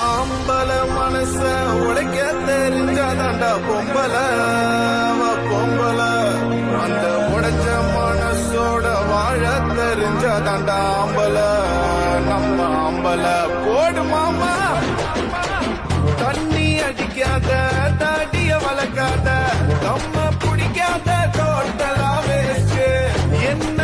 ஆம்பல மனச உடைக்க தெரிஞ்சாதாண்டா பொம்பல பொம்பல அந்த உடைச்ச மனசோட வாழ தெரிஞ்சாதாண்டா ஆம்பல நம்ம ஆம்பல போடு மாமா தண்ணி அடிக்காத தாடிய வளர்க்காத நம்ம பிடிக்காத டோட்டலா வேஸ்ட் என்ன